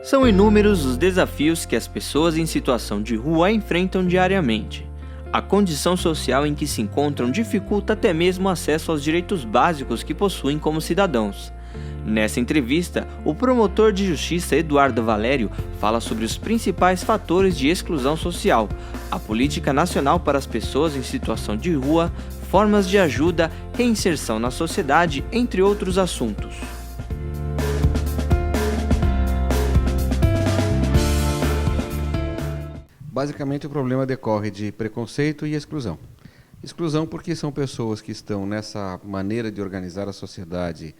São inúmeros os desafios que as pessoas em situação de rua enfrentam diariamente. A condição social em que se encontram dificulta até mesmo o acesso aos direitos básicos que possuem como cidadãos. Nessa entrevista, o promotor de justiça Eduardo Valério fala sobre os principais fatores de exclusão social, a política nacional para as pessoas em situação de rua, formas de ajuda, reinserção na sociedade, entre outros assuntos. Basicamente, o problema decorre de preconceito e exclusão. Exclusão porque são pessoas que estão nessa maneira de organizar a sociedade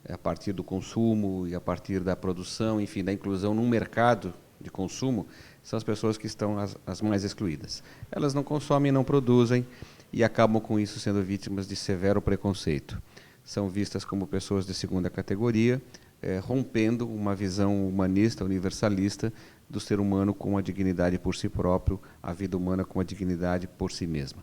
a partir do consumo e a partir da produção, enfim, da inclusão num mercado de consumo, são as pessoas que estão as mais excluídas. Elas não consomem, não produzem e acabam com isso sendo vítimas de severo preconceito. São vistas como pessoas de segunda categoria, rompendo uma visão humanista, universalista do ser humano com a dignidade por si próprio, a vida humana com a dignidade por si mesma.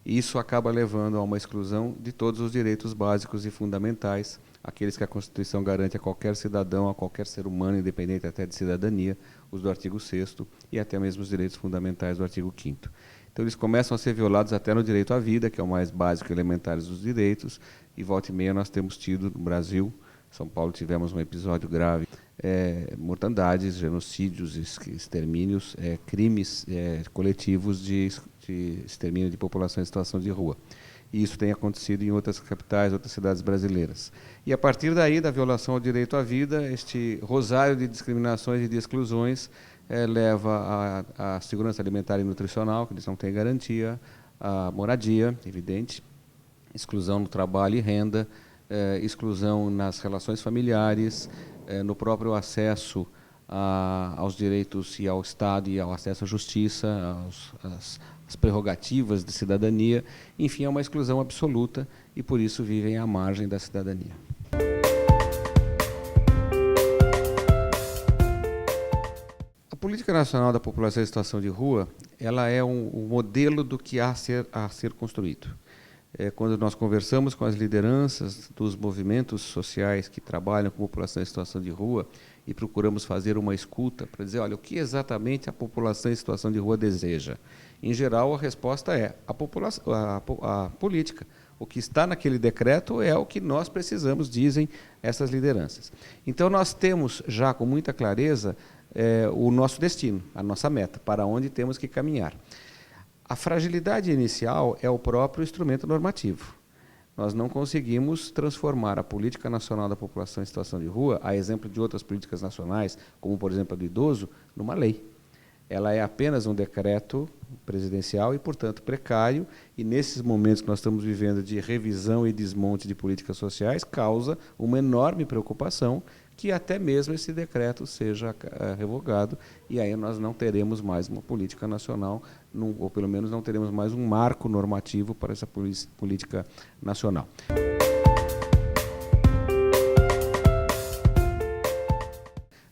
E isso acaba levando a uma exclusão de todos os direitos básicos e fundamentais, aqueles que a Constituição garante a qualquer cidadão, a qualquer ser humano, independente até de cidadania, os do artigo 6º e até mesmo os direitos fundamentais do artigo 5º. Então eles começam a ser violados até no direito à vida, que é o mais básico e elementar dos direitos, e volta e meia nós temos tido no Brasil, São Paulo, tivemos um episódio grave, mortandades, genocídios, extermínios, crimes coletivos de extermínio de população em situação de rua. E isso tem acontecido em outras capitais, outras cidades brasileiras. E a partir daí, da violação ao direito à vida, este rosário de discriminações e de exclusões leva à segurança alimentar e nutricional, que eles não têm garantia, à moradia, evidente, exclusão no trabalho e renda, exclusão nas relações familiares, no próprio acesso aos direitos e ao Estado e ao acesso à justiça, às prerrogativas de cidadania. Enfim, é uma exclusão absoluta e, por isso, vivem à margem da cidadania. A Política Nacional da População em Situação de Rua, ela é um modelo do que há a ser construído. Quando nós conversamos com as lideranças dos movimentos sociais que trabalham com a população em situação de rua e procuramos fazer uma escuta para dizer, olha, o que exatamente a população em situação de rua deseja? Em geral, a resposta é a política. O que está naquele decreto é o que nós precisamos, dizem essas lideranças. Então, nós temos já com muita clareza o nosso destino, a nossa meta, para onde temos que caminhar. A fragilidade inicial é o próprio instrumento normativo. Nós não conseguimos transformar a Política Nacional da População em Situação de Rua, a exemplo de outras políticas nacionais, como, por exemplo, a do idoso, numa lei. Ela é apenas um decreto presidencial e, portanto, precário, e nesses momentos que nós estamos vivendo de revisão e desmonte de políticas sociais, causa uma enorme preocupação que até mesmo esse decreto seja revogado, e aí nós não teremos mais uma política nacional, ou pelo menos não teremos mais um marco normativo para essa política nacional.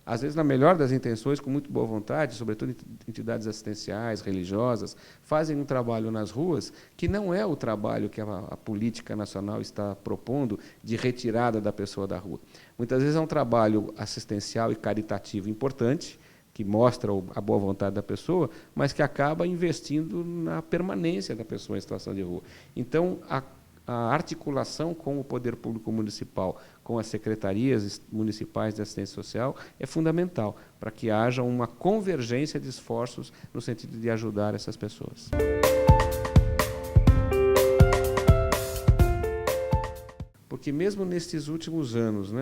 Às vezes, na melhor das intenções, com muito boa vontade, sobretudo entidades assistenciais, religiosas, fazem um trabalho nas ruas que não é o trabalho que a política nacional está propondo de retirada da pessoa da rua. Muitas vezes é um trabalho assistencial e caritativo importante, que mostra a boa vontade da pessoa, mas que acaba investindo na permanência da pessoa em situação de rua. Então, a articulação com o poder público municipal, com as secretarias municipais de assistência social, é fundamental para que haja uma convergência de esforços no sentido de ajudar essas pessoas. Porque mesmo nestes últimos anos,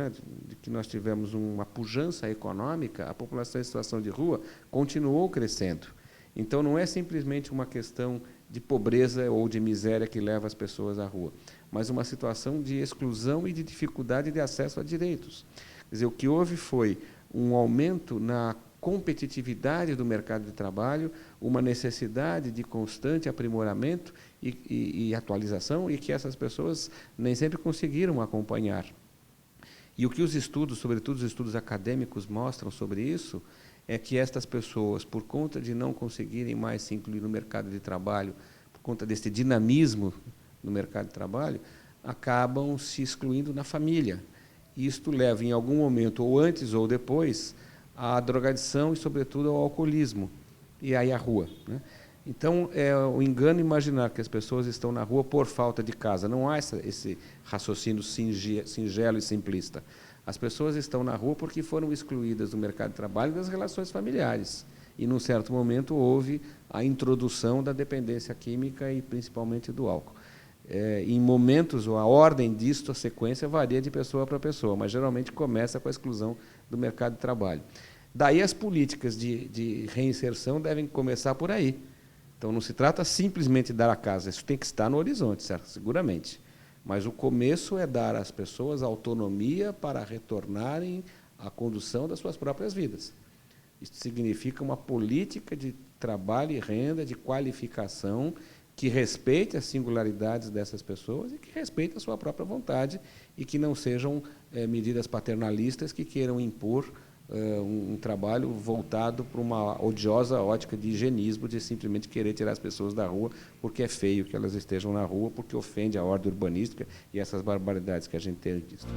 de que nós tivemos uma pujança econômica, a população em situação de rua continuou crescendo. Então, não é simplesmente uma questão de pobreza ou de miséria que leva as pessoas à rua, mas uma situação de exclusão e de dificuldade de acesso a direitos. Quer dizer, o que houve foi um aumento na competitividade do mercado de trabalho, uma necessidade de constante aprimoramento e atualização, e que essas pessoas nem sempre conseguiram acompanhar. E o que os estudos, sobretudo os estudos acadêmicos, mostram sobre isso, é que estas pessoas, por conta de não conseguirem mais se incluir no mercado de trabalho, por conta desse dinamismo no mercado de trabalho, acabam se excluindo na família. E isto leva, em algum momento, ou antes ou depois, à drogadição e, sobretudo, ao alcoolismo, e aí à rua, né? Então, é o engano imaginar que as pessoas estão na rua por falta de casa. Não há esse raciocínio singelo e simplista. As pessoas estão na rua porque foram excluídas do mercado de trabalho e das relações familiares. E, num certo momento, houve a introdução da dependência química e, principalmente, do álcool. Em momentos, a ordem disto, a sequência, varia de pessoa para pessoa, mas, geralmente, começa com a exclusão do mercado de trabalho. Daí, as políticas de reinserção devem começar por aí. Então, não se trata simplesmente de dar a casa, isso tem que estar no horizonte, certo? Seguramente. Mas o começo é dar às pessoas autonomia para retornarem à condução das suas próprias vidas. Isso significa uma política de trabalho e renda, de qualificação, que respeite as singularidades dessas pessoas e que respeite a sua própria vontade e que não sejam medidas paternalistas que queiram impor um trabalho voltado para uma odiosa ótica de higienismo, de simplesmente querer tirar as pessoas da rua porque é feio que elas estejam na rua, porque ofende a ordem urbanística e essas barbaridades que a gente tem visto.